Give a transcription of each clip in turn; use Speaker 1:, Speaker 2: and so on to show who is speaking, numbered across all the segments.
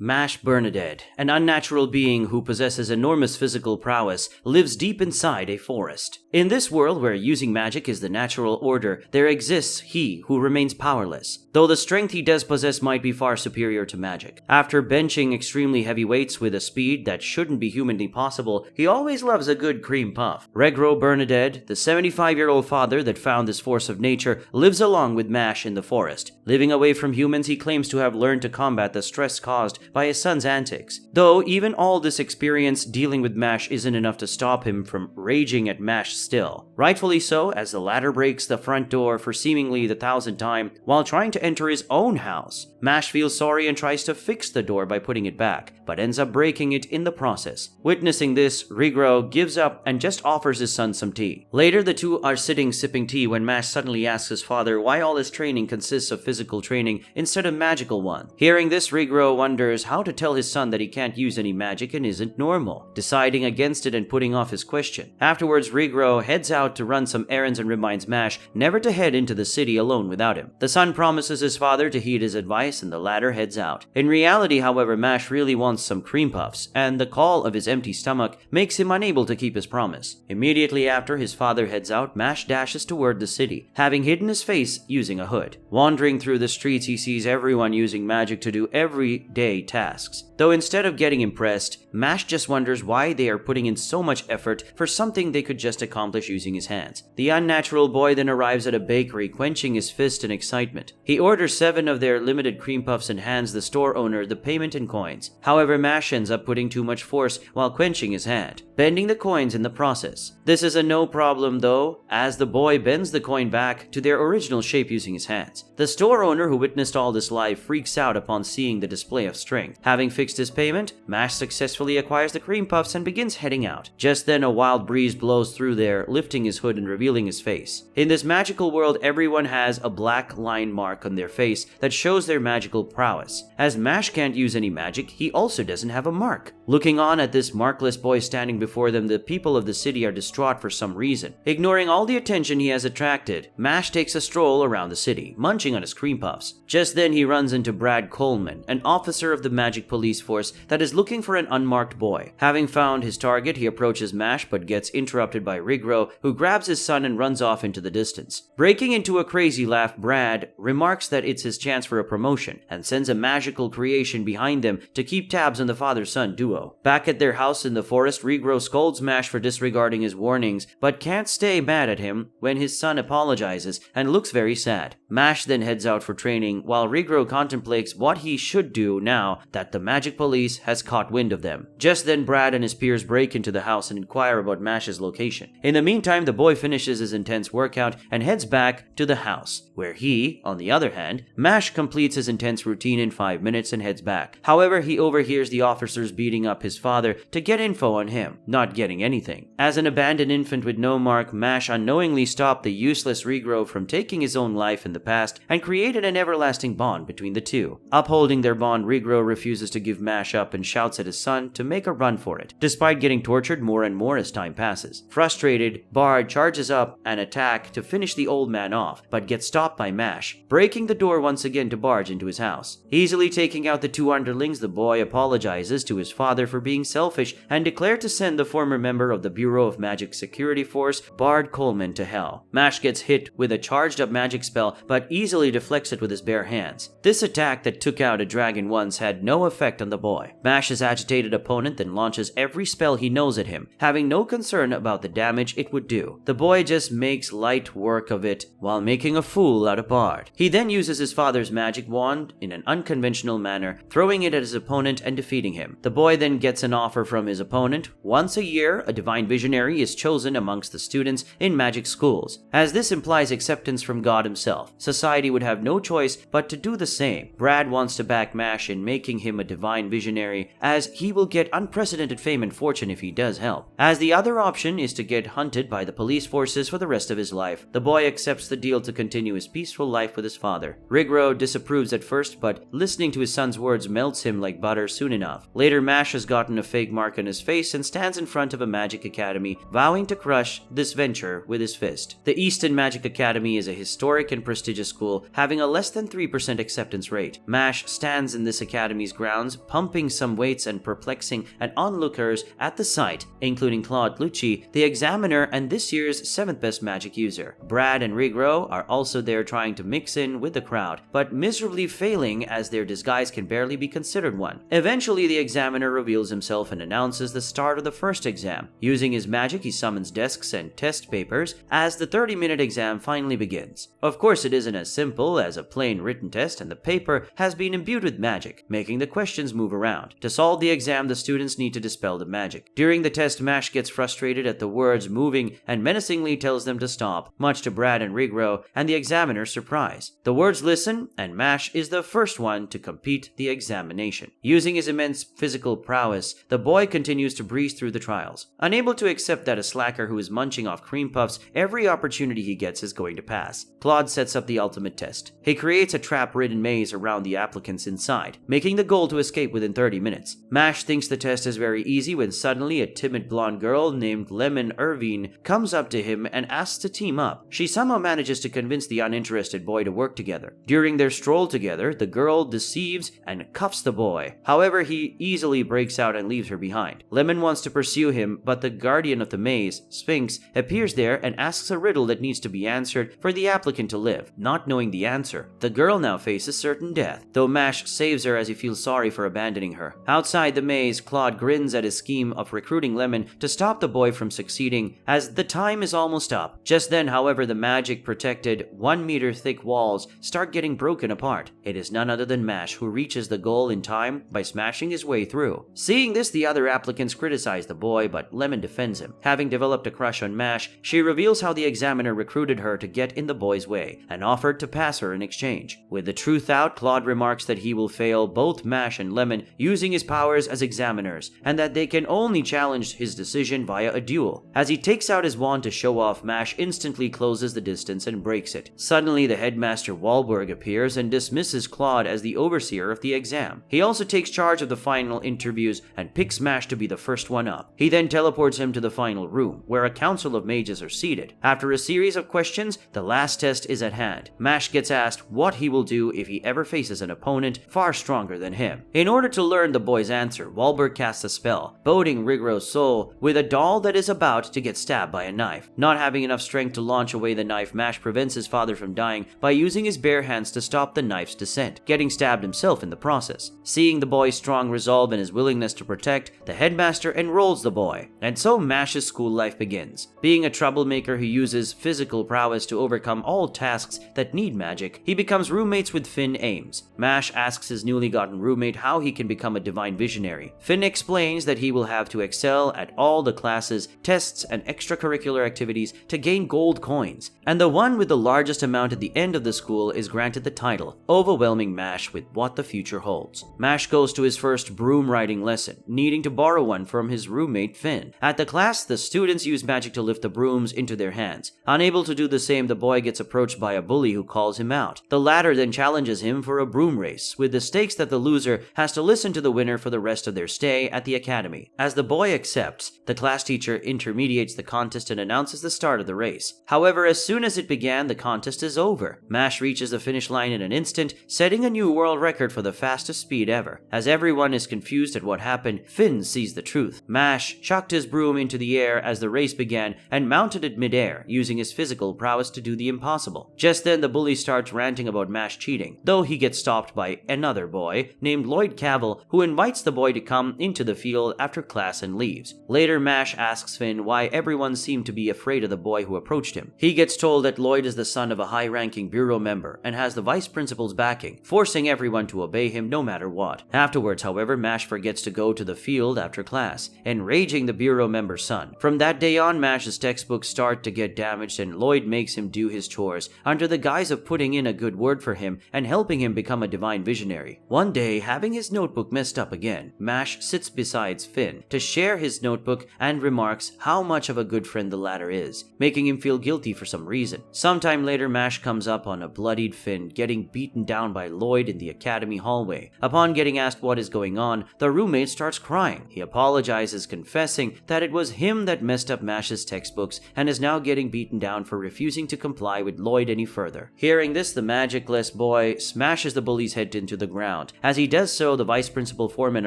Speaker 1: Burnedead, an unnatural being who possesses enormous physical prowess, lives deep inside a forest. In this world where using magic is the natural order, there exists he who remains powerless, though the strength he does possess might be far superior to magic. After benching extremely heavy weights with a speed that shouldn't be humanly possible, he always loves a good cream puff. Burnedead, the 75-year-old father that found this force of nature, lives along with Mash in the forest. Living away from humans, he claims to have learned to combat the stress caused by his son's antics. Though even all this experience dealing with Mash isn't enough to stop him from raging at Mash still. Rightfully so, as the latter breaks the front door for seemingly the 1,000th time while trying to enter his own house. Mash feels sorry and tries to fix the door by putting it back, but ends up breaking it in the process. Witnessing this, Rigro gives up and just offers his son some tea. Later, the two are sitting sipping tea when Mash suddenly asks his father why all his training consists of physical training instead of magical one. Hearing this, Rigro wonders how to tell his son that he can't use any magic and isn't normal, deciding against it and putting off his question. Afterwards, Rigro heads out to run some errands and reminds Mash never to head into the city alone without him. The son promises his father to heed his advice and the latter heads out. In reality, however, Mash really wants some cream puffs, and the call of his empty stomach makes him unable to keep his promise. Immediately after his father heads out, Mash dashes toward the city, having hidden his face using a hood. Wandering through the streets, he sees everyone using magic to do everyday tasks. Though instead of getting impressed, Mash just wonders why they are putting in so much effort for something they could just accomplish using his hands. The unnatural boy then arrives at a bakery, quenching his fist in excitement. He orders 7 of their limited cream puffs and hands the store owner the payment in coins. However, Mash ends up putting too much force while quenching his hand, bending the coins in the process. This is a no problem though, as the boy bends the coin back to their original shape using his hands. The store owner, who witnessed all this live, freaks out upon seeing the display of strength. Having fixed his payment, Mash successfully acquires the cream puffs and begins heading out. Just then, a wild breeze blows through there, lifting his hood and revealing his face. In this magical world, everyone has a black line mark on their face that shows their magical prowess. As Mash can't use any magic, he also doesn't have a mark. Looking on at this markless boy standing before them, the people of the city are distraught for some reason. Ignoring all the attention he has attracted, Mash takes a stroll around the city, munching on his cream puffs. Just then, he runs into Brad Coleman, an officer of the magic police force that is looking for an unmarked boy. Having found his target, he approaches Mash but gets interrupted by Rigro, who grabs his son and runs off into the distance. Breaking into a crazy laugh, Brad remarks that it's his chance for a promotion and sends a magical creation behind them to keep tabs on the father-son duo. Back at their house in the forest, Rigro scolds Mash for disregarding his warnings but can't stay mad at him when his son apologizes and looks very sad. Mash then heads out for training while Rigro contemplates what he should do now that the magic police has caught wind of them. Just then, Brad and his peers break into the house and inquire about Mash's location. In the meantime, the boy finishes his intense workout and heads back to the house, where he, on the other hand, Mash completes his intense routine in 5 minutes and heads back. However, he overhears the officers beating up his father to get info on him, not getting anything. As an abandoned infant with no mark, Mash unknowingly stopped the useless Rigro from taking his own life in the past and created an everlasting bond between the two. Upholding their bond, Rigro refuses to give Mash up and shouts at his son to make a run for it, despite getting tortured more and more as time passes. Frustrated, Bard charges up an attack to finish the old man off, but gets stopped by Mash, breaking the door once again to barge into his house. Easily taking out the 2 underlings, the boy apologizes to his father for being selfish and declared to send the former member of the Bureau of Magic Security Force, Bard Coleman, to hell. Mash gets hit with a charged up magic spell, but easily deflects it with his bare hands. This attack that took out a dragon once had no effect on the boy. Mash's agitated opponent then launches every spell he knows at him, having no concern about the damage it would do. The boy just makes light work of it while making a fool out of Bard. He then uses his father's magic wand in an unconventional manner, throwing it at his opponent and defeating him. The boy then gets an offer from his opponent. Once a year, a divine visionary is chosen amongst the students in magic schools, as this implies acceptance from God himself. Society would have no choice but to do the same. Brad wants to back Mash in making him a divine visionary, as he will get unprecedented fame and fortune if he does help, as the other option is to get hunted by the police forces for the rest of his life. The boy accepts the deal to continue his peaceful life with his father. Rigro disapproves at first, but listening to his son's words melts him like butter soon enough. Later, Mash has gotten a fake mark on his face and stands in front of a magic academy, vowing to crush this venture with his fist. The Easton Magic Academy is a historic and prestigious prestigious school, having a less than 3% acceptance rate. Mash stands in this academy's grounds, pumping some weights and perplexing and onlookers at the site, including Claude Lucci, the examiner and this year's 7th best magic user. Brad and Rigro are also there trying to mix in with the crowd, but miserably failing as their disguise can barely be considered one. Eventually, the examiner reveals himself and announces the start of the first exam. Using his magic, he summons desks and test papers as the 30-minute exam finally begins. Of course, it isn't as simple as a plain written test, and the paper has been imbued with magic, making the questions move around. To solve the exam, the students need to dispel the magic. During the test, Mash gets frustrated at the words moving and menacingly tells them to stop, much to Brad and Rigro and the examiner's surprise. The words listen, and Mash is the first one to complete the examination. Using his immense physical prowess, the boy continues to breeze through the trials, unable to accept that a slacker who is munching off cream puffs every opportunity he gets is going to pass. Claude sets up the ultimate test. He creates a trap-ridden maze around the applicants inside, making the goal to escape within 30 minutes. Mash thinks the test is very easy when suddenly a timid blonde girl named Lemon Irvine comes up to him and asks to team up. She somehow manages to convince the uninterested boy to work together. During their stroll together, the girl deceives and cuffs the boy. However, he easily breaks out and leaves her behind. Lemon wants to pursue him, but the guardian of the maze, Sphinx, appears there and asks a riddle that needs to be answered for the applicant to live. Not knowing the answer, the girl now faces certain death, though Mash saves her as he feels sorry for abandoning her. Outside the maze, Claude grins at his scheme of recruiting Lemon to stop the boy from succeeding, as the time is almost up. Just then, however, the magic-protected, 1-meter thick walls start getting broken apart. It is none other than Mash who reaches the goal in time by smashing his way through. Seeing this, the other applicants criticize the boy, but Lemon defends him. Having developed a crush on Mash, she reveals how the examiner recruited her to get in the boy's way, and offered to pass her in exchange. With the truth out, Claude remarks that he will fail both Mash and Lemon using his powers as examiners, and that they can only challenge his decision via a duel. As he takes out his wand to show off, Mash instantly closes the distance and breaks it. Suddenly, the headmaster Wahlberg appears and dismisses Claude as the overseer of the exam. He also takes charge of the final interviews and picks Mash to be the first one up. He then teleports him to the final room, where a council of mages are seated. After a series of questions, the last test is at hand. Mash gets asked what he will do if he ever faces an opponent far stronger than him. In order to learn the boy's answer, Wahlberg casts a spell, boding Rigro's soul with a doll that is about to get stabbed by a knife. Not having enough strength to launch away the knife, Mash prevents his father from dying by using his bare hands to stop the knife's descent, getting stabbed himself in the process. Seeing the boy's strong resolve and his willingness to protect, the headmaster enrolls the boy, and so Mash's school life begins. Being a troublemaker who uses physical prowess to overcome all tasks that need magic, he becomes roommates with Finn Ames. Mash asks his newly gotten roommate how he can become a divine visionary. Finn explains that he will have to excel at all the classes, tests, and extracurricular activities to gain gold coins, and the one with the largest amount at the end of the school is granted the title, overwhelming Mash with what the future holds. Mash goes to his first broom riding lesson, needing to borrow one from his roommate Finn. At the class, the students use magic to lift the brooms into their hands. Unable to do the same, the boy gets approached by a bully who calls him out. The latter then challenges him for a broom race, with the stakes that the loser has to listen to the winner for the rest of their stay at the academy. As the boy accepts, the class teacher intermediates the contest and announces the start of the race. However, as soon as it began, the contest is over. Mash reaches the finish line in an instant, setting a new world record for the fastest speed ever. As everyone is confused at what happened, Finn sees the truth. Mash chucked his broom into the air as the race began and mounted it midair, using his physical prowess to do the impossible. Just then, the bully starts ranting about Mash cheating, though he gets stopped by another boy named Lloyd Cavil, who invites the boy to come into the field after class and leaves. Later, Mash asks Finn why everyone seemed to be afraid of the boy who approached him. He gets told that Lloyd is the son of a high-ranking bureau member and has the vice principal's backing, forcing everyone to obey him no matter what. Afterwards, however, Mash forgets to go to the field after class, enraging the bureau member's son. From that day on, Mash's textbooks start to get damaged, and Lloyd makes him do his chores under the guise of putting in a good word for him and helping him become a divine visionary. One day, having his notebook messed up again, Mash sits beside Finn to share his notebook and remarks how much of a good friend the latter is, making him feel guilty for some reason. Sometime later, Mash comes up on a bloodied Finn getting beaten down by Lloyd in the academy hallway. Upon getting asked what is going on, the roommate starts crying. He apologizes, confessing that it was him that messed up Mash's textbooks and is now getting beaten down for refusing to comply with Lloyd any further. further. Hearing this, the magicless boy smashes the bully's head into the ground. As he does so, the vice principal foreman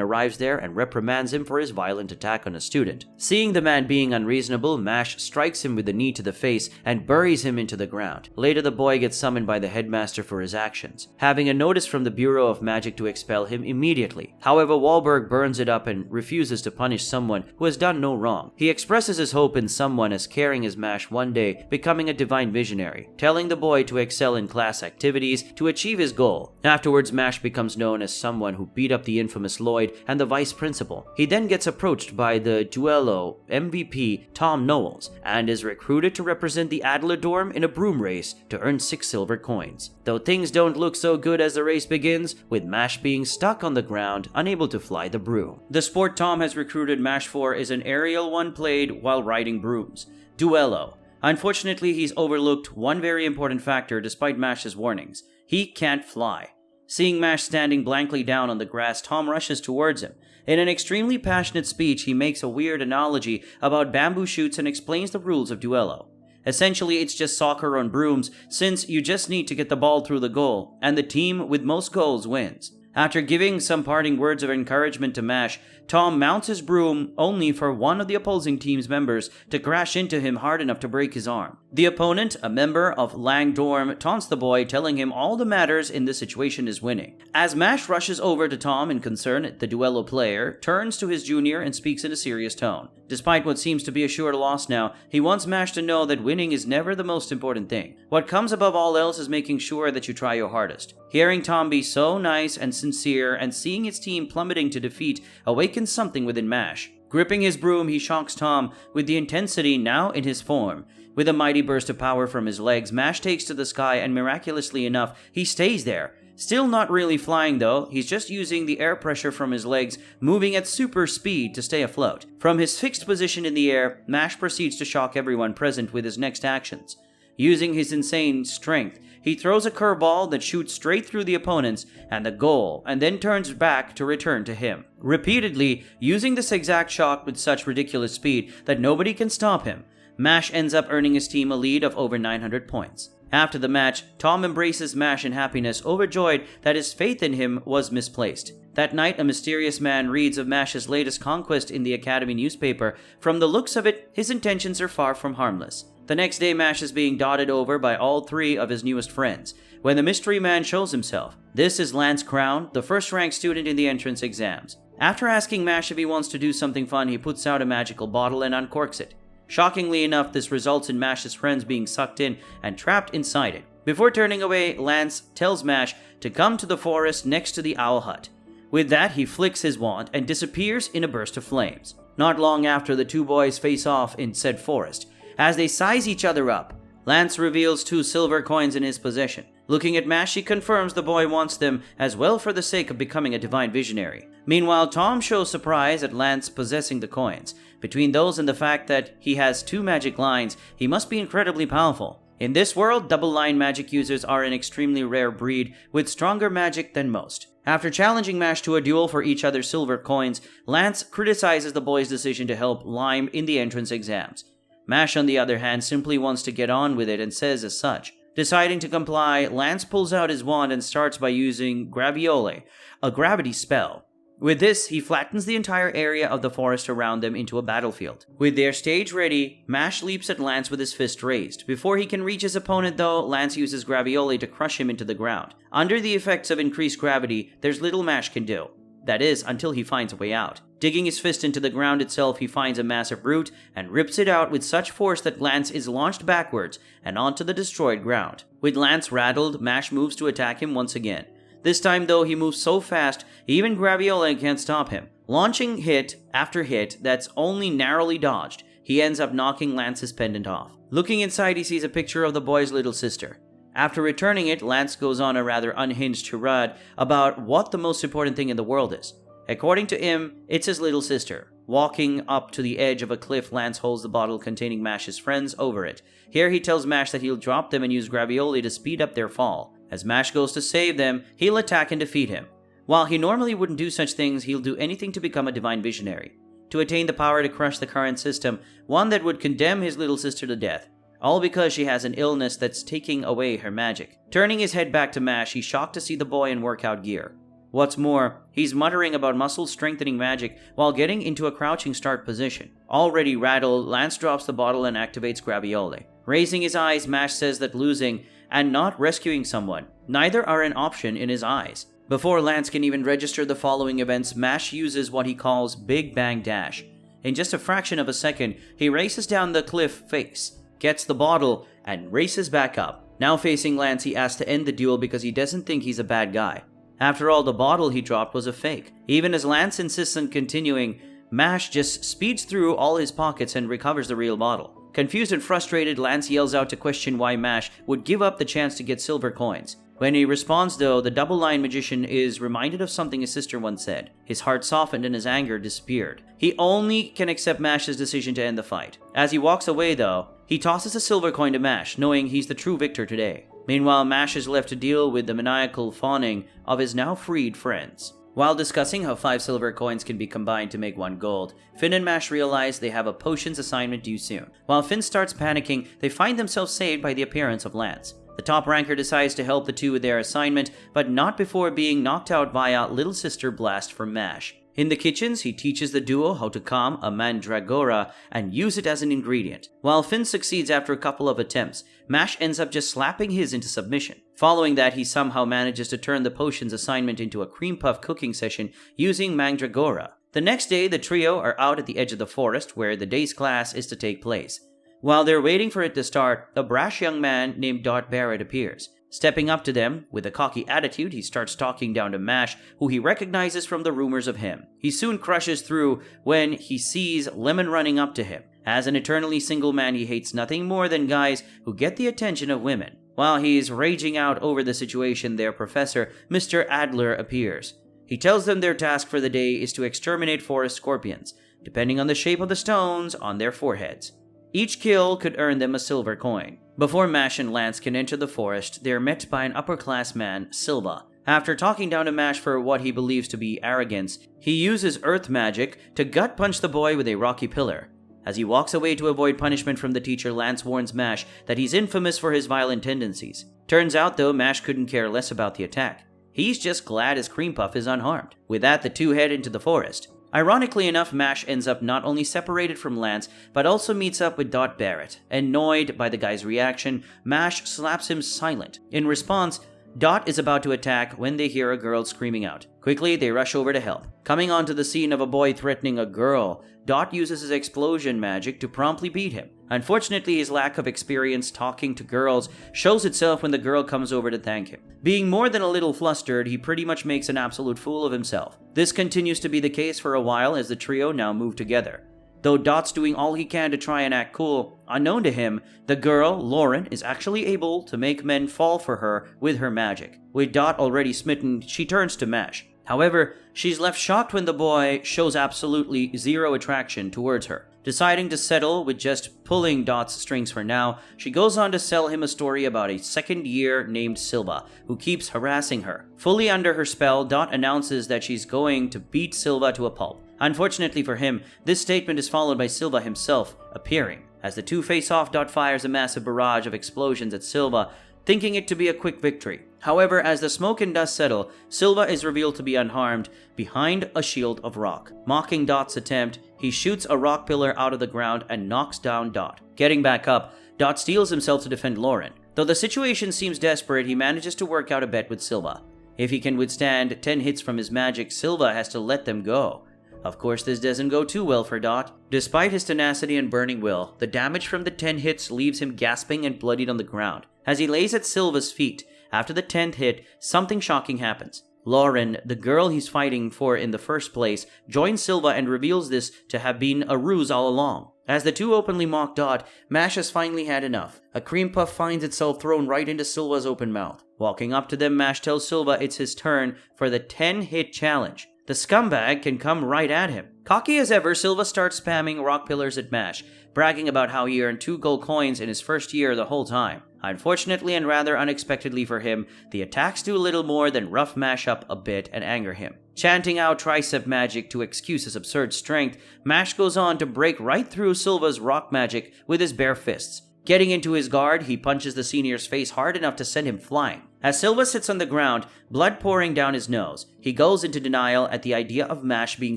Speaker 1: arrives there and reprimands him for his violent attack on a student. Seeing the man being unreasonable, Mash strikes him with a knee to the face and buries him into the ground. Later, the boy gets summoned by the headmaster for his actions, having a notice from the Bureau of Magic to expel him immediately. However, Wahlberg burns it up and refuses to punish someone who has done no wrong. He expresses his hope in someone as caring as Mash one day becoming a divine visionary, telling the boy to excel in class activities to achieve his goal. Afterwards, Mash becomes known as someone who beat up the infamous Lloyd and the vice principal. He then gets approached by the Duello MVP Tom Knowles and is recruited to represent the Adler dorm in a broom race to earn 6 silver coins. Though things don't look so good as the race begins, with Mash being stuck on the ground, unable to fly the broom. The sport Tom has recruited Mash for is an aerial one played while riding brooms, Duello. Unfortunately, he's overlooked one very important factor despite Mash's warnings. He can't fly. Seeing Mash standing blankly down on the grass, Tom rushes towards him. In an extremely passionate speech, he makes a weird analogy about bamboo shoots and explains the rules of Duello. Essentially, it's just soccer on brooms, since you just need to get the ball through the goal, and the team with most goals wins. After giving some parting words of encouragement to Mash, Tom mounts his broom only for one of the opposing team's members to crash into him hard enough to break his arm. The opponent, a member of Lang Dorm, taunts the boy, telling him all that matters in this situation is winning. As Mash rushes over to Tom in concern, the Duello player turns to his junior and speaks in a serious tone. Despite what seems to be a sure loss now, he wants Mash to know that winning is never the most important thing. What comes above all else is making sure that you try your hardest. Hearing Tom be so nice and sincere and seeing his team plummeting to defeat awakens something within Mash. Gripping his broom, he shocks Tom with the intensity now in his form. With a mighty burst of power from his legs, Mash takes to the sky and miraculously enough, he stays there. Still not really flying though, he's just using the air pressure from his legs, moving at super speed to stay afloat. From his fixed position in the air, Mash proceeds to shock everyone present with his next actions. Using his insane strength, he throws a curveball that shoots straight through the opponents and the goal, and then turns back to return to him. Repeatedly, using this exact shot with such ridiculous speed that nobody can stop him, Mash ends up earning his team a lead of over 900 points. After the match, Tom embraces Mash in happiness, overjoyed that his faith in him was misplaced. That night, a mysterious man reads of Mash's latest conquest in the Academy newspaper. From the looks of it, his intentions are far from harmless. The next day, Mash is being dotted over by all 3 of his newest friends, when the mystery man shows himself. This is Lance Crown, the first-ranked student in the entrance exams. After asking Mash if he wants to do something fun, he puts out a magical bottle and uncorks it. Shockingly enough, this results in Mash's friends being sucked in and trapped inside it. Before turning away, Lance tells Mash to come to the forest next to the owl hut. With that, he flicks his wand and disappears in a burst of flames. Not long after, the 2 boys face off in said forest. As they size each other up, Lance reveals 2 silver coins in his possession. Looking at Mash, he confirms the boy wants them as well for the sake of becoming a divine visionary. Meanwhile, Tom shows surprise at Lance possessing the coins. Between those and the fact that he has 2 magic lines, he must be incredibly powerful. In this world, double-line magic users are an extremely rare breed with stronger magic than most. After challenging Mash to a duel for each other's silver coins, Lance criticizes the boy's decision to help Lime in the entrance exams. Mash, on the other hand, simply wants to get on with it and says as such. Deciding to comply, Lance pulls out his wand and starts by using Graviole, a gravity spell. With this, he flattens the entire area of the forest around them into a battlefield. With their stage ready, Mash leaps at Lance with his fist raised. Before he can reach his opponent though, Lance uses Graviole to crush him into the ground. Under the effects of increased gravity, there's little Mash can do. That is, until he finds a way out. Digging his fist into the ground itself, he finds a massive root and rips it out with such force that Lance is launched backwards and onto the destroyed ground. With Lance rattled, Mash moves to attack him once again. This time though, he moves so fast, even Graviole can't stop him. Launching hit after hit that's only narrowly dodged, he ends up knocking Lance's pendant off. Looking inside, he sees a picture of the boy's little sister. After returning it, Lance goes on a rather unhinged tirade about what the most important thing in the world is. According to him, it's his little sister. Walking up to the edge of a cliff, Lance holds the bottle containing Mash's friends over it. Here he tells Mash that he'll drop them and use Graviole to speed up their fall. As Mash goes to save them, he'll attack and defeat him. While he normally wouldn't do such things, he'll do anything to become a divine visionary. To attain the power to crush the current system, one that would condemn his little sister to death. all because she has an illness that's taking away her magic. Turning his head back to Mash, he's shocked to see the boy in workout gear. What's more, he's muttering about muscle strengthening magic while getting into a crouching start position. Already rattled, Lance drops the bottle and activates Graviole. Raising his eyes, Mash says that losing and not rescuing someone, neither are an option in his eyes. Before Lance can even register the following events, Mash uses what he calls Big Bang Dash. In just a fraction of a second, he races down the cliff face, gets the bottle, and races back up. Now facing Lance, he asks to end the duel because he doesn't think he's a bad guy. After all, the bottle he dropped was a fake. Even as Lance insists on continuing, Mash just speeds through all his pockets and recovers the real bottle. Confused and frustrated, Lance yells out to question why Mash would give up the chance to get silver coins. When he responds though, the double-line magician is reminded of something his sister once said. His heart softened and his anger disappeared. He only can accept Mash's decision to end the fight. As he walks away though, he tosses a silver coin to Mash, knowing he's the true victor today. Meanwhile, Mash is left to deal with the maniacal fawning of his now freed friends. While discussing how 5 silver coins can be combined to make 1 gold, Finn and Mash realize they have a potions assignment due soon. While Finn starts panicking, they find themselves saved by the appearance of Lance. The top ranker decides to help the two with their assignment, but not before being knocked out via Little Sister Blast from Mash. In the kitchens, he teaches the duo how to calm a mandragora and use it as an ingredient. While Finn succeeds after a couple of attempts, Mash ends up just slapping his into submission. Following that, he somehow manages to turn the potions assignment into a cream puff cooking session using mandragora. The next day, the trio are out at the edge of the forest where the day's class is to take place. While they're waiting for it to start, a brash young man named Dot Barrett appears. Stepping up to them, with a cocky attitude, he starts talking down to Mash, who he recognizes from the rumors of him. He soon crushes through when he sees Lemon running up to him. As an eternally single man, he hates nothing more than guys who get the attention of women. While he's raging out over the situation, their professor, Mr. Adler, appears. He tells them their task for the day is to exterminate forest scorpions, depending on the shape of the stones on their foreheads. Each kill could earn them a silver coin. Before Mash and Lance can enter the forest, they are met by an upper-class man, Silva. After talking down to Mash for what he believes to be arrogance, he uses earth magic to gut-punch the boy with a rocky pillar. As he walks away to avoid punishment from the teacher, Lance warns Mash that he's infamous for his violent tendencies. Turns out, though, Mash couldn't care less about the attack. He's just glad his cream puff is unharmed. With that, the two head into the forest. Ironically enough, Mash ends up not only separated from Lance, but also meets up with Dot Barrett. Annoyed by the guy's reaction, Mash slaps him silent. In response, Dot is about to attack when they hear a girl screaming out. Quickly, they rush over to help. Coming onto the scene of a boy threatening a girl, Dot uses his explosion magic to promptly beat him. Unfortunately, his lack of experience talking to girls shows itself when the girl comes over to thank him. Being more than a little flustered, he pretty much makes an absolute fool of himself. This continues to be the case for a while as the trio now move together. Though Dot's doing all he can to try and act cool, unknown to him, the girl, Lauren, is actually able to make men fall for her with her magic. With Dot already smitten, she turns to Mash. However, she's left shocked when the boy shows absolutely zero attraction towards her. Deciding to settle with just pulling Dot's strings for now, she goes on to sell him a story about a second year named Silva, who keeps harassing her. Fully under her spell, Dot announces that she's going to beat Silva to a pulp. Unfortunately for him, this statement is followed by Silva himself appearing. As the two face off, Dot fires a massive barrage of explosions at Silva, thinking it to be a quick victory. However, as the smoke and dust settle, Silva is revealed to be unharmed behind a shield of rock. Mocking Dot's attempt, he shoots a rock pillar out of the ground and knocks down Dot. Getting back up, Dot steels himself to defend Lauren. Though the situation seems desperate, he manages to work out a bet with Silva. If he can withstand 10 hits from his magic, Silva has to let them go. Of course, this doesn't go too well for Dot. Despite his tenacity and burning will, the damage from the 10 hits leaves him gasping and bloodied on the ground. As he lays at Silva's feet, after the 10th hit, something shocking happens. Lauren, the girl he's fighting for in the first place, joins Silva and reveals this to have been a ruse all along. As the two openly mock Dot, Mash has finally had enough. A cream puff finds itself thrown right into Silva's open mouth. Walking up to them, Mash tells Silva it's his turn for the 10-hit challenge. The scumbag can come right at him. Cocky as ever, Silva starts spamming rock pillars at Mash, bragging about how he earned 2 gold coins in his first year the whole time. Unfortunately and rather unexpectedly for him, the attacks do little more than rough Mash up a bit and anger him. Chanting out tricep magic to excuse his absurd strength, Mash goes on to break right through Silva's rock magic with his bare fists. Getting into his guard, he punches the senior's face hard enough to send him flying. As Silva sits on the ground, blood pouring down his nose, he goes into denial at the idea of Mash being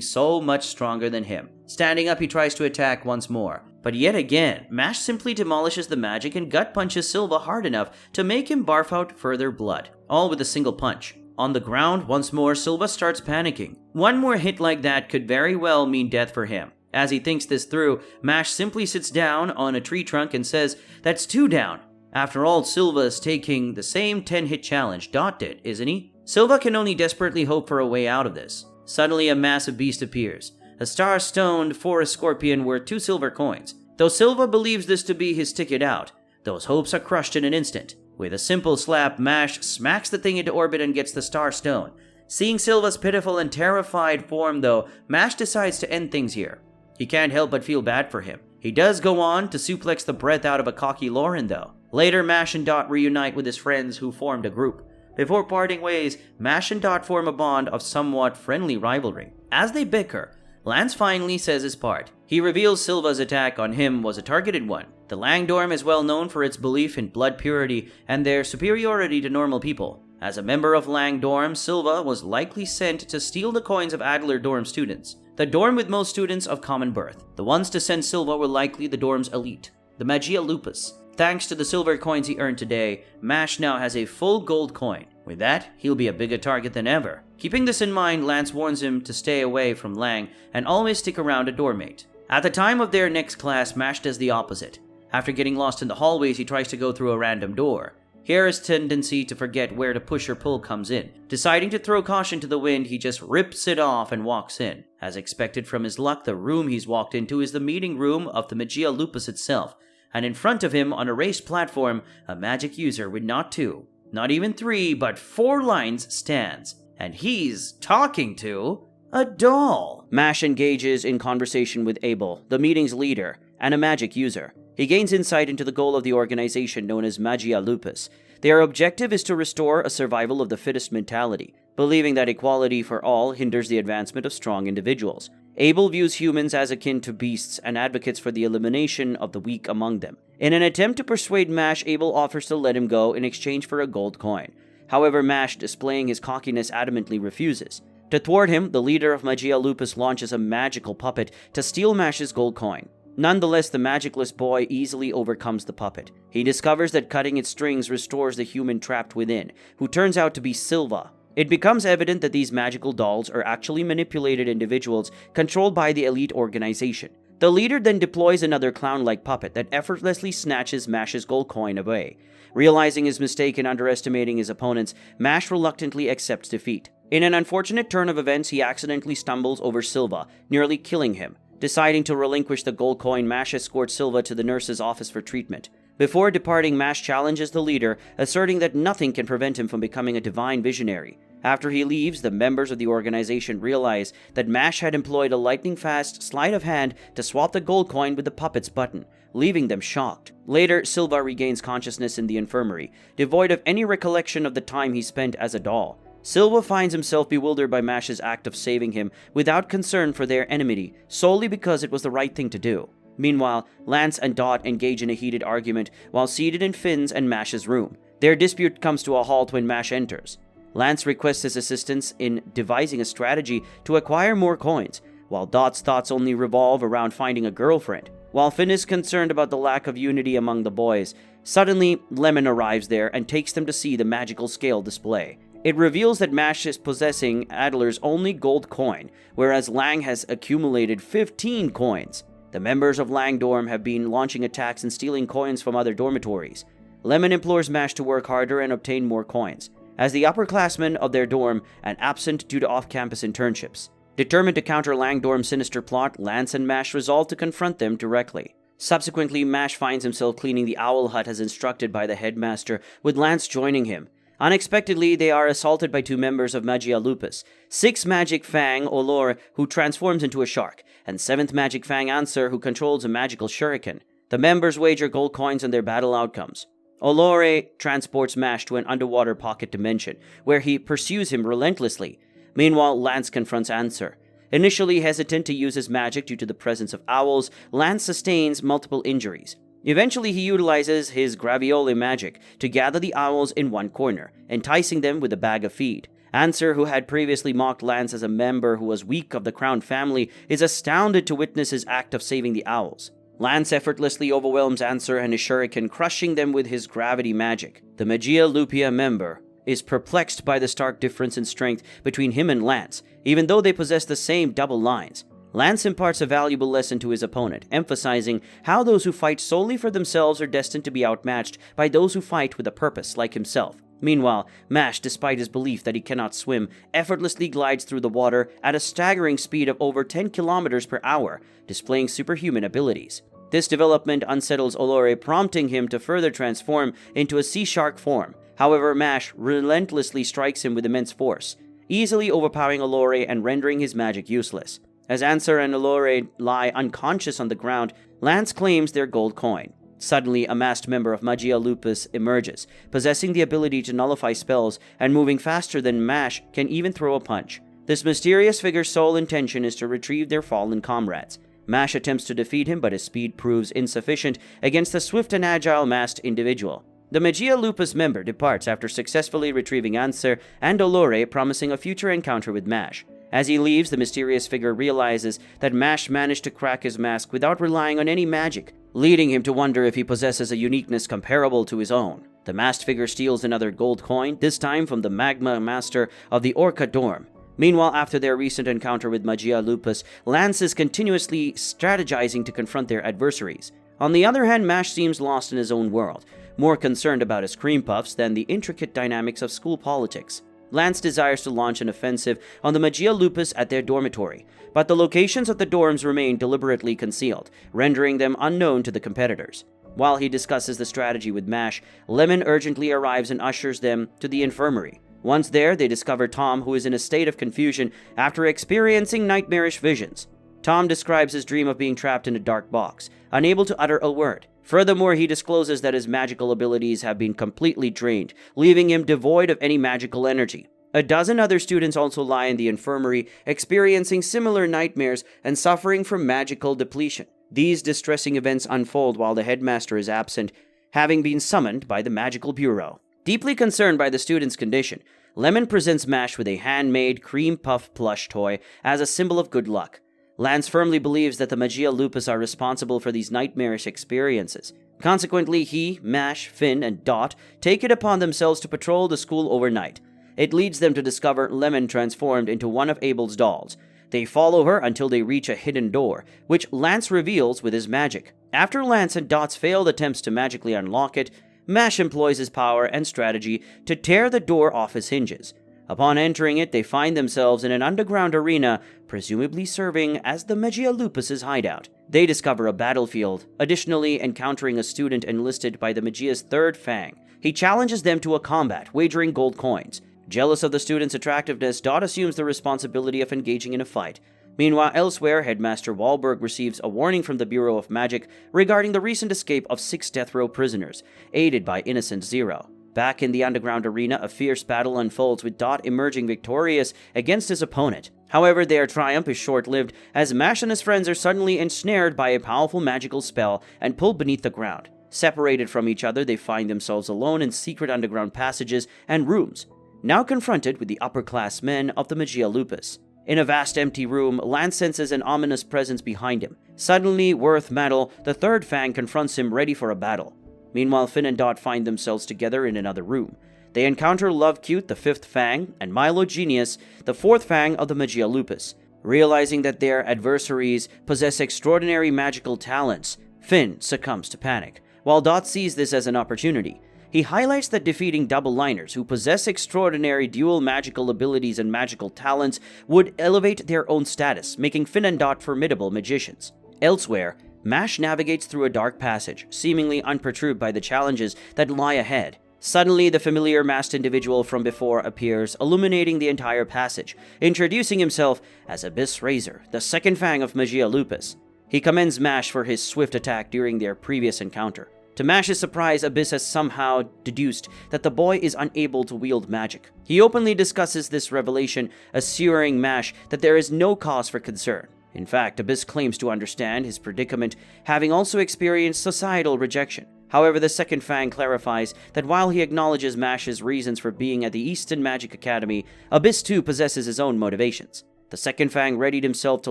Speaker 1: so much stronger than him. Standing up, he tries to attack once more. But yet again, Mash simply demolishes the magic and gut punches Silva hard enough to make him barf out further blood, all with a single punch. On the ground, once more, Silva starts panicking. One more hit like that could very well mean death for him. As he thinks this through, Mash simply sits down on a tree trunk and says, "That's 2 down. After all, Silva is taking the same 10-hit challenge Dot did, isn't he?" Silva can only desperately hope for a way out of this. Suddenly, a massive beast appears. A star-stoned forest scorpion worth 2 silver coins. Though Silva believes this to be his ticket out, those hopes are crushed in an instant. With a simple slap, Mash smacks the thing into orbit and gets the star stone. Seeing Silva's pitiful and terrified form, though, Mash decides to end things here. He can't help but feel bad for him. He does go on to suplex the breath out of a cocky Lauren, though. Later, Mash and Dot reunite with his friends who formed a group. Before parting ways, Mash and Dot form a bond of somewhat friendly rivalry. As they bicker, Lance finally says his part. He reveals Silva's attack on him was a targeted one. The Langdorm is well known for its belief in blood purity and their superiority to normal people. As a member of Langdorm, Silva was likely sent to steal the coins of Adler dorm students, the dorm with most students of common birth. The ones to send Silva were likely the dorm's elite, the Magia Lupus. Thanks to the silver coins he earned today, Mash now has a full gold coin. With that, he'll be a bigger target than ever. Keeping this in mind, Lance warns him to stay away from Lang and always stick around a dormmate. At the time of their next class, Mash does the opposite. After getting lost in the hallways, he tries to go through a random door. Here his tendency to forget where to push or pull comes in. Deciding to throw caution to the wind, he just rips it off and walks in. As expected from his luck, the room he's walked into is the meeting room of the Magia Lupus itself, and in front of him, on a raised platform, a magic user with not 2, not even 3, but 4 lines stands. And he's talking to a doll. Mash engages in conversation with Abel, the meeting's leader, and a magic user. He gains insight into the goal of the organization known as Magia Lupus. Their objective is to restore a survival of the fittest mentality, believing that equality for all hinders the advancement of strong individuals. Abel views humans as akin to beasts and advocates for the elimination of the weak among them. In an attempt to persuade Mash, Abel offers to let him go in exchange for a gold coin. However, Mash, displaying his cockiness, adamantly refuses. To thwart him, the leader of Magia Lupus launches a magical puppet to steal Mash's gold coin. Nonetheless, the magicless boy easily overcomes the puppet. He discovers that cutting its strings restores the human trapped within, who turns out to be Silva. It becomes evident that these magical dolls are actually manipulated individuals controlled by the elite organization. The leader then deploys another clown-like puppet that effortlessly snatches Mash's gold coin away. Realizing his mistake in underestimating his opponents, Mash reluctantly accepts defeat. In an unfortunate turn of events, he accidentally stumbles over Silva, nearly killing him. Deciding to relinquish the gold coin, Mash escorts Silva to the nurse's office for treatment. Before departing, Mash challenges the leader, asserting that nothing can prevent him from becoming a divine visionary. After he leaves, the members of the organization realize that Mash had employed a lightning-fast sleight of hand to swap the gold coin with the puppet's button, leaving them shocked. Later, Silva regains consciousness in the infirmary, devoid of any recollection of the time he spent as a doll. Silva finds himself bewildered by Mash's act of saving him without concern for their enmity, solely because it was the right thing to do. Meanwhile, Lance and Dot engage in a heated argument while seated in Finn's and Mash's room. Their dispute comes to a halt when Mash enters. Lance requests his assistance in devising a strategy to acquire more coins, while Dot's thoughts only revolve around finding a girlfriend. While Finn is concerned about the lack of unity among the boys, suddenly Lemon arrives there and takes them to see the magical scale display. It reveals that Mash is possessing Adler's only gold coin, whereas Lang has accumulated 15 coins. The members of Langdorm have been launching attacks and stealing coins from other dormitories. Lemon implores Mash to work harder and obtain more coins, as the upperclassmen of their dorm and absent due to off-campus internships. Determined to counter Langdorm's sinister plot, Lance and Mash resolve to confront them directly. Subsequently, Mash finds himself cleaning the owl hut as instructed by the headmaster, with Lance joining him. Unexpectedly, they are assaulted by 2 members of Magia Lupus, 6th Magic Fang Olor, who transforms into a shark, and 7th Magic Fang Answer, who controls a magical shuriken. The members wager gold coins on their battle outcomes. Olore transports Mash to an underwater pocket dimension, where he pursues him relentlessly. Meanwhile, Lance confronts Answer. Initially hesitant to use his magic due to the presence of owls, Lance sustains multiple injuries. Eventually, he utilizes his graviole magic to gather the owls in one corner, enticing them with a bag of feed. Answer, who had previously mocked Lance as a member who was weak of the crown family, is astounded to witness his act of saving the owls. Lance effortlessly overwhelms Answer and his shuriken, crushing them with his gravity magic. The Magia Lupia member is perplexed by the stark difference in strength between him and Lance, even though they possess the same double lines. Lance imparts a valuable lesson to his opponent, emphasizing how those who fight solely for themselves are destined to be outmatched by those who fight with a purpose, like himself. Meanwhile, Mash, despite his belief that he cannot swim, effortlessly glides through the water at a staggering speed of over 10 kilometers per hour, displaying superhuman abilities. This development unsettles Olore, prompting him to further transform into a sea shark form. However, Mash relentlessly strikes him with immense force, easily overpowering Olore and rendering his magic useless. As Answer and Olore lie unconscious on the ground, Lance claims their gold coin. Suddenly, a masked member of Magia Lupus emerges, possessing the ability to nullify spells and moving faster than Mash can even throw a punch. This mysterious figure's sole intention is to retrieve their fallen comrades. Mash attempts to defeat him, but his speed proves insufficient against the swift and agile masked individual. The Magia Lupus member departs after successfully retrieving Answer and Olore, promising a future encounter with Mash. As he leaves, the mysterious figure realizes that Mash managed to crack his mask without relying on any magic, leading him to wonder if he possesses a uniqueness comparable to his own. The masked figure steals another gold coin, this time from the magma master of the Orca dorm. Meanwhile, after their recent encounter with Magia Lupus, Lance is continuously strategizing to confront their adversaries. On the other hand, Mash seems lost in his own world, more concerned about his cream puffs than the intricate dynamics of school politics. Lance desires to launch an offensive on the Magia Lupus at their dormitory, but the locations of the dorms remain deliberately concealed, rendering them unknown to the competitors. While he discusses the strategy with Mash, Lemon urgently arrives and ushers them to the infirmary. Once there, they discover Tom, who is in a state of confusion after experiencing nightmarish visions. Tom describes his dream of being trapped in a dark box, unable to utter a word. Furthermore, he discloses that his magical abilities have been completely drained, leaving him devoid of any magical energy. A dozen other students also lie in the infirmary, experiencing similar nightmares and suffering from magical depletion. These distressing events unfold while the headmaster is absent, having been summoned by the Magical Bureau. Deeply concerned by the students' condition, Lemon presents Mash with a handmade cream puff plush toy as a symbol of good luck. Lance firmly believes that the Magia Lupus are responsible for these nightmarish experiences. Consequently, he, Mash, Finn, and Dot take it upon themselves to patrol the school overnight. It leads them to discover Lemon transformed into one of Abel's dolls. They follow her until they reach a hidden door, which Lance reveals with his magic. After Lance and Dot's failed attempts to magically unlock it, Mash employs his power and strategy to tear the door off its hinges. Upon entering it, they find themselves in an underground arena, presumably serving as the Magia Lupus's hideout. They discover a battlefield, additionally encountering a student enlisted by the Magia's third fang. He challenges them to a combat, wagering gold coins. Jealous of the student's attractiveness, Dot assumes the responsibility of engaging in a fight. Meanwhile, elsewhere, Headmaster Wahlberg receives a warning from the Bureau of Magic regarding the recent escape of 6 death row prisoners, aided by Innocent Zero. Back in the underground arena, a fierce battle unfolds with Dot emerging victorious against his opponent. However, their triumph is short-lived, as Mash and his friends are suddenly ensnared by a powerful magical spell and pulled beneath the ground. Separated from each other, they find themselves alone in secret underground passages and rooms, now confronted with the upper-class men of the Magia Lupus. In a vast empty room, Lance senses an ominous presence behind him. Suddenly, Worth Metal, the third fang, confronts him ready for a battle. Meanwhile, Finn and Dot find themselves together in another room. They encounter Love Cute, the fifth fang, and Milo Genius, the fourth fang of the Magia Lupus. Realizing that their adversaries possess extraordinary magical talents, Finn succumbs to panic, while Dot sees this as an opportunity. He highlights that defeating double-liners who possess extraordinary dual magical abilities and magical talents would elevate their own status, making Finn and Dot formidable magicians. Elsewhere, Mash navigates through a dark passage, seemingly unperturbed by the challenges that lie ahead. Suddenly, the familiar masked individual from before appears, illuminating the entire passage, introducing himself as Abyss Razor, the second fang of Magia Lupus. He commends Mash for his swift attack during their previous encounter. To Mash's surprise, Abyss has somehow deduced that the boy is unable to wield magic. He openly discusses this revelation, assuring Mash that there is no cause for concern. In fact, Abyss claims to understand his predicament, having also experienced societal rejection. However, the second Fang clarifies that while he acknowledges Mash's reasons for being at the Eastern Magic Academy, Abyss too possesses his own motivations. The second Fang readied himself to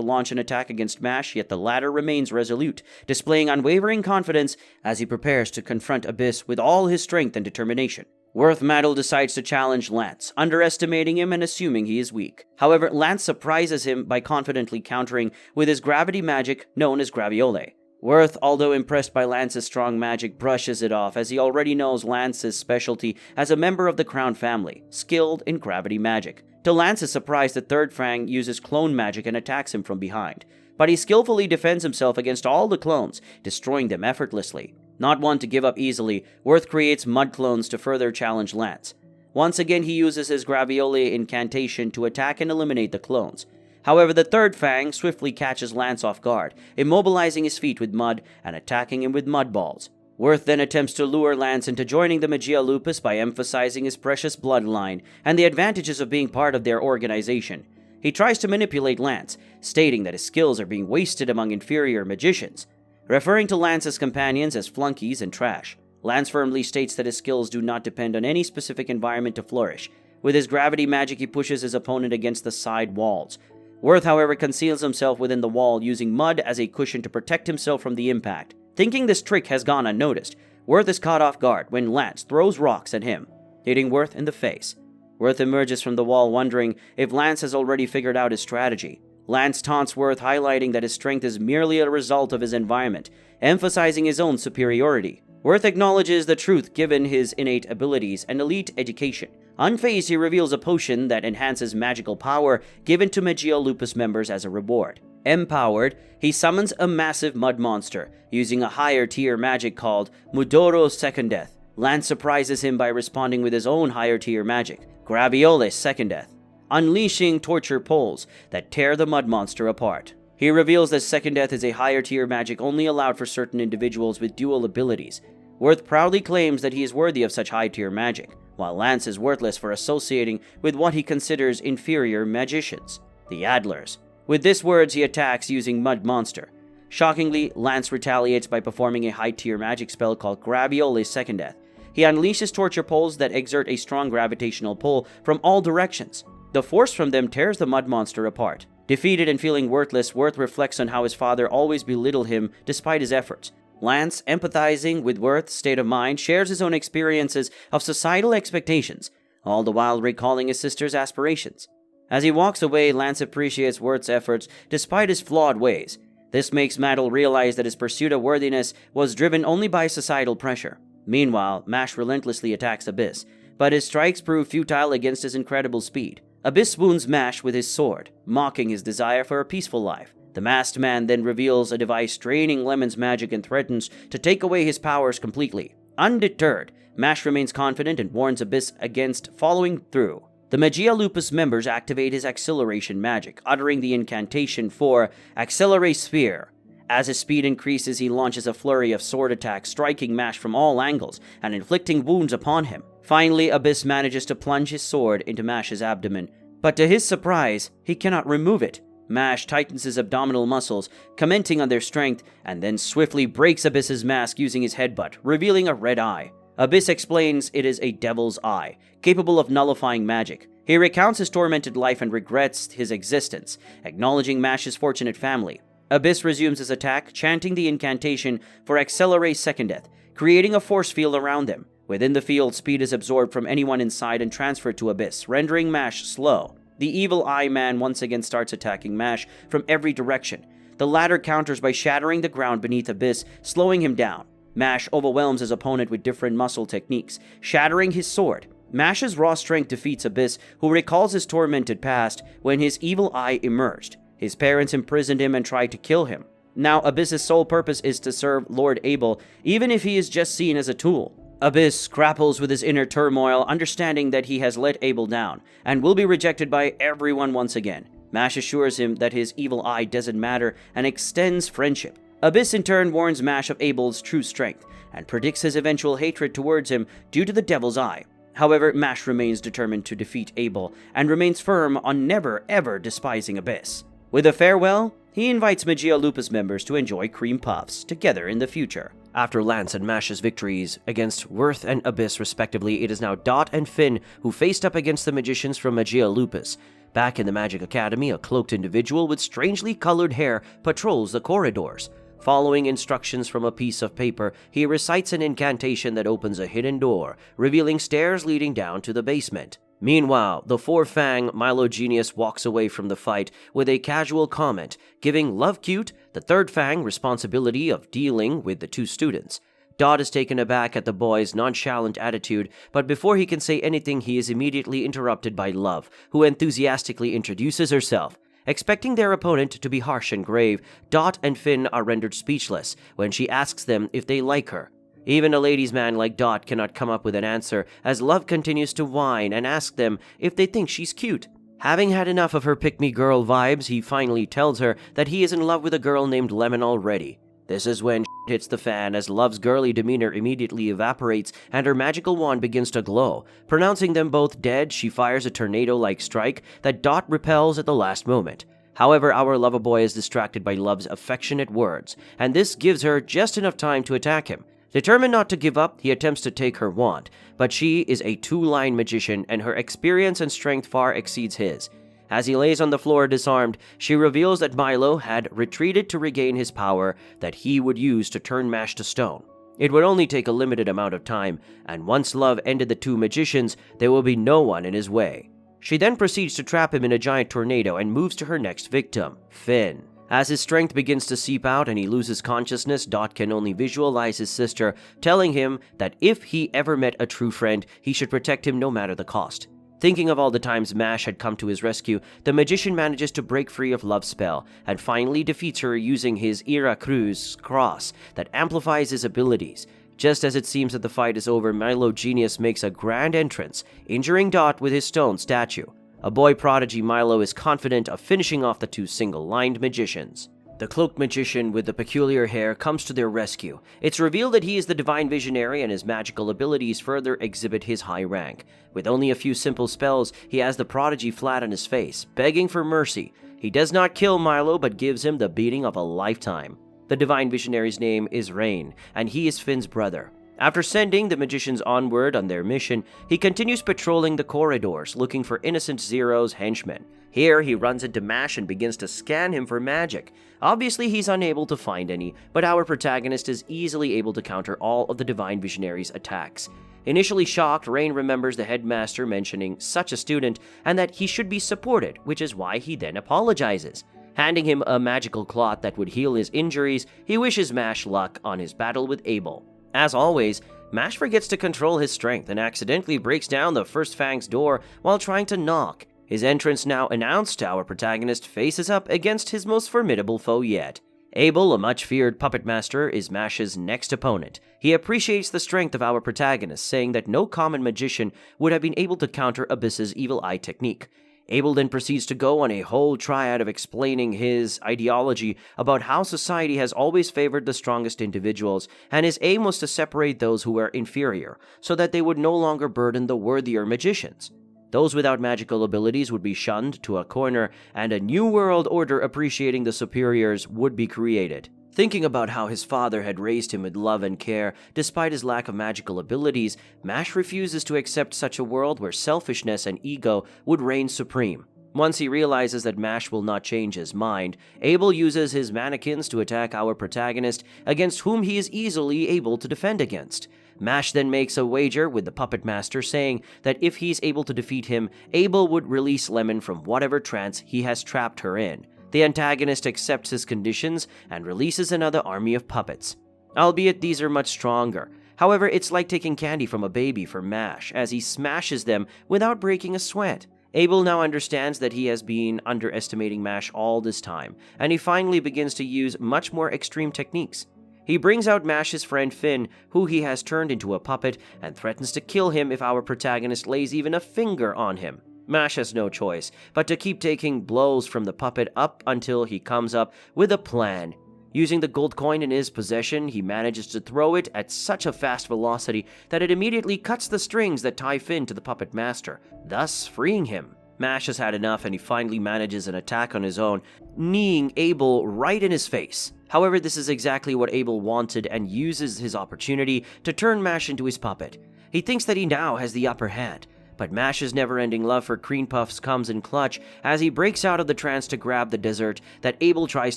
Speaker 1: launch an attack against Mash, yet the latter remains resolute, displaying unwavering confidence as he prepares to confront Abyss with all his strength and determination. Worth Maddle decides to challenge Lance, underestimating him and assuming he is weak. However, Lance surprises him by confidently countering with his gravity magic known as Graviole. Worth, although impressed by Lance's strong magic, brushes it off as he already knows Lance's specialty as a member of the Crown family, skilled in gravity magic. To Lance's surprise, the third Fang uses clone magic and attacks him from behind, but he skillfully defends himself against all the clones, destroying them effortlessly. Not one to give up easily, Worth creates mud clones to further challenge Lance. Once again, he uses his Graviole incantation to attack and eliminate the clones. However, the third Fang swiftly catches Lance off guard, immobilizing his feet with mud and attacking him with mud balls. Worth then attempts to lure Lance into joining the Magia Lupus by emphasizing his precious bloodline and the advantages of being part of their organization. He tries to manipulate Lance, stating that his skills are being wasted among inferior magicians, referring to Lance's companions as flunkies and trash. Lance firmly states that his skills do not depend on any specific environment to flourish. With his gravity magic, he pushes his opponent against the side walls. Worth, however, conceals himself within the wall, using mud as a cushion to protect himself from the impact. Thinking this trick has gone unnoticed, Worth is caught off guard when Lance throws rocks at him, hitting Worth in the face. Worth emerges from the wall, wondering if Lance has already figured out his strategy. Lance taunts Worth, highlighting that his strength is merely a result of his environment, emphasizing his own superiority. Worth acknowledges the truth given his innate abilities and elite education. Unfazed, he reveals a potion that enhances magical power given to Magia Lupus members as a reward. Empowered, he summons a massive mud monster, using a higher tier magic called Mudoro's Second Death. Lance surprises him by responding with his own higher tier magic, Graviole's Second Death, unleashing torture poles that tear the mud monster apart. He reveals that Second Death is a higher tier magic only allowed for certain individuals with dual abilities. Worth proudly claims that he is worthy of such high tier magic, while Lance is worthless for associating with what he considers inferior magicians, the Adlers. With these words, he attacks using Mud Monster. Shockingly, Lance retaliates by performing a high tier magic spell called Graviole's Second Death. He unleashes torture poles that exert a strong gravitational pull from all directions. The force from them tears the mud monster apart. Defeated and feeling worthless, Worth reflects on how his father always belittled him despite his efforts. Lance, empathizing with Worth's state of mind, shares his own experiences of societal expectations, all the while recalling his sister's aspirations. As he walks away, Lance appreciates Worth's efforts despite his flawed ways. This makes Maddle realize that his pursuit of worthiness was driven only by societal pressure. Meanwhile, Mash relentlessly attacks Abyss, but his strikes prove futile against his incredible speed. Abyss wounds Mash with his sword, mocking his desire for a peaceful life. The masked man then reveals a device draining Lemon's magic and threatens to take away his powers completely. Undeterred, Mash remains confident and warns Abyss against following through. The Magia Lupus members activate his acceleration magic, uttering the incantation for Accelerate Sphere. As his speed increases, he launches a flurry of sword attacks, striking Mash from all angles and inflicting wounds upon him. Finally, Abyss manages to plunge his sword into Mash's abdomen, but to his surprise, he cannot remove it. Mash tightens his abdominal muscles, commenting on their strength, and then swiftly breaks Abyss's mask using his headbutt, revealing a red eye. Abyss explains it is a devil's eye, capable of nullifying magic. He recounts his tormented life and regrets his existence, acknowledging Mash's fortunate family. Abyss resumes his attack, chanting the incantation for Accelerate Second Death, creating a force field around them. Within the field, speed is absorbed from anyone inside and transferred to Abyss, rendering Mash slow. The evil eye man once again starts attacking Mash from every direction. The latter counters by shattering the ground beneath Abyss, slowing him down. Mash overwhelms his opponent with different muscle techniques, shattering his sword. Mash's raw strength defeats Abyss, who recalls his tormented past when his evil eye emerged. His parents imprisoned him and tried to kill him. Now, Abyss's sole purpose is to serve Lord Abel, even if he is just seen as a tool. Abyss grapples with his inner turmoil, understanding that he has let Abel down, and will be rejected by everyone once again. Mash assures him that his evil eye doesn't matter, and extends friendship. Abyss in turn warns Mash of Abel's true strength, and predicts his eventual hatred towards him due to the Devil's Eye. However, Mash remains determined to defeat Abel, and remains firm on never ever despising Abyss. With a farewell, He invites Magia Lupus members to enjoy cream puffs together in the future. After Lance and Mash's victories against Worth and Abyss respectively, it is now Dot and Finn who faced up against the magicians from Magia Lupus. Back in the Magic Academy, a cloaked individual with strangely colored hair patrols the corridors. Following instructions from a piece of paper, he recites an incantation that opens a hidden door, revealing stairs leading down to the basement. Meanwhile, the four-fang Milo Genius walks away from the fight with a casual comment, giving Love Cute, the third fang, responsibility of dealing with the two students. Dot is taken aback at the boy's nonchalant attitude, but before he can say anything, he is immediately interrupted by Love, who enthusiastically introduces herself. Expecting their opponent to be harsh and grave, Dot and Finn are rendered speechless when she asks them if they like her. Even a ladies' man like Dot cannot come up with an answer, as Love continues to whine and ask them if they think she's cute. Having had enough of her pick-me-girl vibes, he finally tells her that he is in love with a girl named Lemon already. This is when shit hits the fan, as Love's girly demeanor immediately evaporates and her magical wand begins to glow. Pronouncing them both dead, she fires a tornado-like strike that Dot repels at the last moment. However, our lover boy is distracted by Love's affectionate words, and this gives her just enough time to attack him. Determined not to give up, he attempts to take her wand, but she is a two-line magician and her experience and strength far exceeds his. As he lays on the floor disarmed, she reveals that Milo had retreated to regain his power that he would use to turn Mash to stone. It would only take a limited amount of time, and once Love ended the two magicians, there will be no one in his way. She then proceeds to trap him in a giant tornado and moves to her next victim, Finn. As his strength begins to seep out and he loses consciousness, Dot can only visualize his sister, telling him that if he ever met a true friend, he should protect him no matter the cost. Thinking of all the times Mash had come to his rescue, the magician manages to break free of Love's spell and finally defeats her using his Ira Cruz cross that amplifies his abilities. Just as it seems that the fight is over, Milo Genius makes a grand entrance, injuring Dot with his stone statue. A boy prodigy, Milo is confident of finishing off the two single-lined magicians. The cloaked magician with the peculiar hair comes to their rescue. It's revealed that he is the divine visionary and his magical abilities further exhibit his high rank. With only a few simple spells, he has the prodigy flat on his face, begging for mercy. He does not kill Milo, but gives him the beating of a lifetime. The divine visionary's name is Rain, and he is Finn's brother. After sending the magicians onward on their mission, he continues patrolling the corridors, looking for Innocent Zero's henchmen. Here, he runs into Mash and begins to scan him for magic. Obviously, he's unable to find any, but our protagonist is easily able to counter all of the Divine Visionary's attacks. Initially shocked, Rain remembers the headmaster mentioning such a student and that he should be supported, which is why he then apologizes. Handing him a magical cloth that would heal his injuries, he wishes Mash luck on his battle with Abel. As always, Mash forgets to control his strength and accidentally breaks down the First Fang's door while trying to knock. His entrance now announced, our protagonist faces up against his most formidable foe yet. Abel, a much-feared puppet master, is Mash's next opponent. He appreciates the strength of our protagonist, saying that no common magician would have been able to counter Abyss's evil eye technique. Abel then proceeds to go on a whole triad of explaining his ideology about how society has always favored the strongest individuals, and his aim was to separate those who were inferior, so that they would no longer burden the worthier magicians. Those without magical abilities would be shunned to a corner, and a new world order appreciating the superiors would be created. Thinking about how his father had raised him with love and care, despite his lack of magical abilities, Mash refuses to accept such a world where selfishness and ego would reign supreme. Once he realizes that Mash will not change his mind, Abel uses his mannequins to attack our protagonist, against whom he is easily able to defend against. Mash then makes a wager with the puppet master, saying that if he's able to defeat him, Abel would release Lemon from whatever trance he has trapped her in. The antagonist accepts his conditions and releases another army of puppets. Albeit these are much stronger. However, it's like taking candy from a baby for Mash, as he smashes them without breaking a sweat. Abel now understands that he has been underestimating Mash all this time, and he finally begins to use much more extreme techniques. He brings out Mash's friend Finn, who he has turned into a puppet, and threatens to kill him if our protagonist lays even a finger on him. Mash has no choice but to keep taking blows from the puppet up until he comes up with a plan. Using the gold coin in his possession, he manages to throw it at such a fast velocity that it immediately cuts the strings that tie Finn to the puppet master, thus freeing him. Mash has had enough and he finally manages an attack on his own, kneeing Abel right in his face. However, this is exactly what Abel wanted and uses his opportunity to turn Mash into his puppet. He thinks that he now has the upper hand, but Mash's never-ending love for cream puffs comes in clutch as he breaks out of the trance to grab the dessert that Abel tries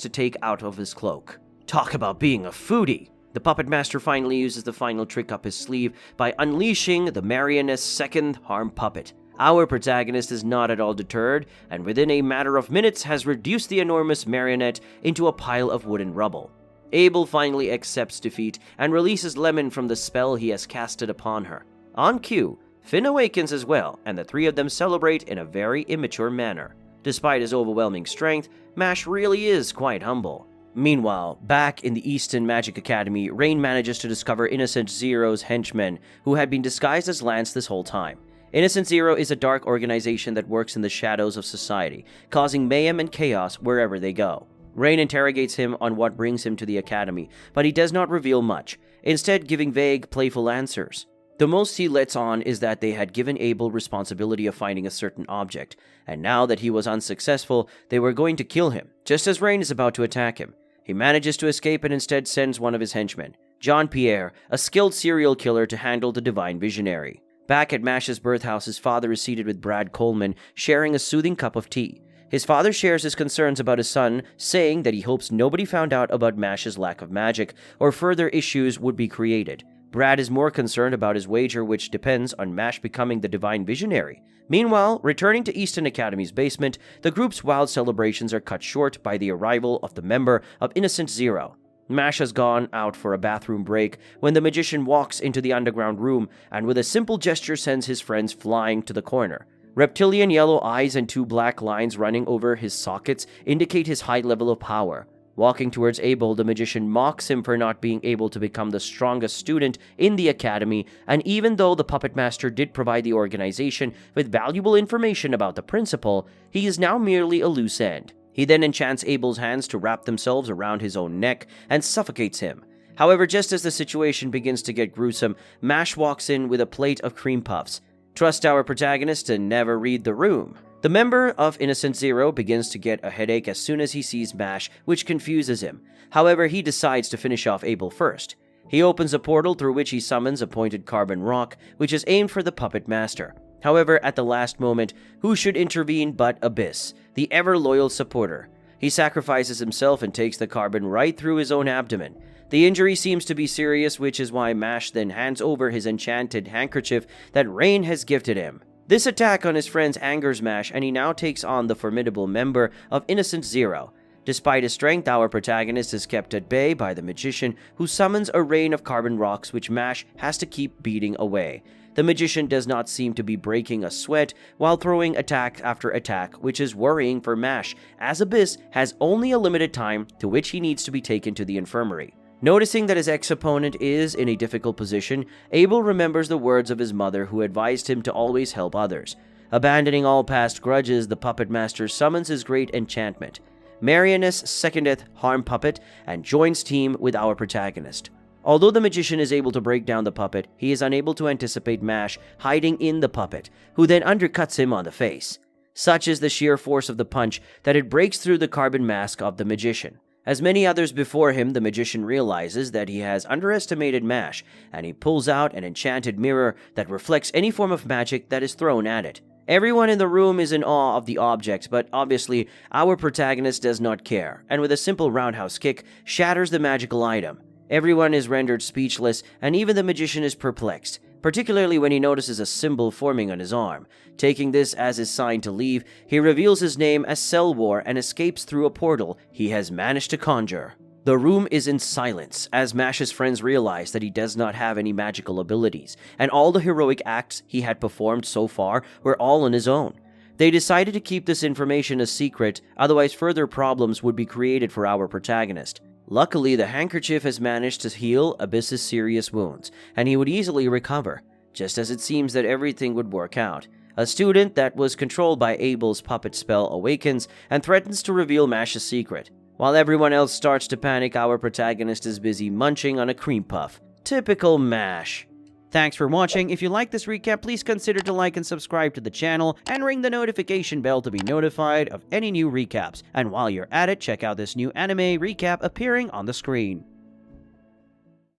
Speaker 1: to take out of his cloak. Talk about being a foodie! The puppet master finally uses the final trick up his sleeve by unleashing the marionette's second harm puppet. Our protagonist is not at all deterred, and within a matter of minutes has reduced the enormous marionette into a pile of wooden rubble. Abel finally accepts defeat and releases Lemon from the spell he has casted upon her. On cue, Finn awakens as well, and the three of them celebrate in a very immature manner. Despite his overwhelming strength, Mash really is quite humble. Meanwhile, back in the Easton Magic Academy, Rain manages to discover Innocent Zero's henchmen, who had been disguised as Lance this whole time. Innocent Zero is a dark organization that works in the shadows of society, causing mayhem and chaos wherever they go. Rain interrogates him on what brings him to the academy, but he does not reveal much, instead giving vague, playful answers. The most he lets on is that they had given Abel responsibility of finding a certain object, and now that he was unsuccessful, they were going to kill him, just as Rain is about to attack him. He manages to escape and instead sends one of his henchmen, Jean-Pierre, a skilled serial killer, to handle the Divine Visionary. Back at Mash's birthhouse, his father is seated with Brad Coleman, sharing a soothing cup of tea. His father shares his concerns about his son, saying that he hopes nobody found out about Mash's lack of magic, or further issues would be created. Brad is more concerned about his wager, which depends on Mash becoming the Divine Visionary. Meanwhile, returning to Easton Academy's basement, the group's wild celebrations are cut short by the arrival of the member of Innocent Zero. Mash has gone out for a bathroom break when the magician walks into the underground room and with a simple gesture sends his friends flying to the corner. Reptilian yellow eyes and two black lines running over his sockets indicate his high level of power. Walking towards Abel, the magician mocks him for not being able to become the strongest student in the academy, and even though the puppet master did provide the organization with valuable information about the principal, he is now merely a loose end. He then enchants Abel's hands to wrap themselves around his own neck and suffocates him. However, just as the situation begins to get gruesome, Mash walks in with a plate of cream puffs. Trust our protagonist to never read the room. The member of Innocent Zero begins to get a headache as soon as he sees Mash, which confuses him. However, he decides to finish off Abel first. He opens a portal through which he summons a pointed carbon rock, which is aimed for the puppet master. However, at the last moment, who should intervene but Abyss, the ever-loyal supporter? He sacrifices himself and takes the carbon right through his own abdomen. The injury seems to be serious, which is why Mash then hands over his enchanted handkerchief that Rain has gifted him. This attack on his friends angers Mash, and he now takes on the formidable member of Innocent Zero. Despite his strength, our protagonist is kept at bay by the magician, who summons a rain of carbon rocks which Mash has to keep beating away. The magician does not seem to be breaking a sweat while throwing attack after attack, which is worrying for Mash, as Abyss has only a limited time to which he needs to be taken to the infirmary. Noticing that his ex-opponent is in a difficult position, Abel remembers the words of his mother, who advised him to always help others. Abandoning all past grudges, the puppet master summons his great enchantment. Marioness secondeth harm puppet and joins team with our protagonist. Although the magician is able to break down the puppet, he is unable to anticipate Mash hiding in the puppet, who then undercuts him on the face. Such is the sheer force of the punch that it breaks through the carbon mask of the magician. As many others before him, the magician realizes that he has underestimated Mash, and he pulls out an enchanted mirror that reflects any form of magic that is thrown at it. Everyone in the room is in awe of the object, but obviously our protagonist does not care, and with a simple roundhouse kick, shatters the magical item. Everyone is rendered speechless, and even the magician is perplexed, particularly when he notices a symbol forming on his arm. Taking this as his sign to leave, he reveals his name as Selwar and escapes through a portal he has managed to conjure. The room is in silence, as Mash's friends realize that he does not have any magical abilities, and all the heroic acts he had performed so far were all on his own. They decided to keep this information a secret, otherwise further problems would be created for our protagonist. Luckily, the handkerchief has managed to heal Abyss's serious wounds, and he would easily recover, just as it seems that everything would work out. A student that was controlled by Abel's puppet spell awakens and threatens to reveal Mash's secret. While everyone else starts to panic, our protagonist is busy munching on a cream puff. Typical Mash. Thanks for watching. If you like this recap, please consider to like and subscribe to the channel, and ring the notification bell to be notified of any new recaps. And while you're at it, check out this new anime recap appearing on the screen.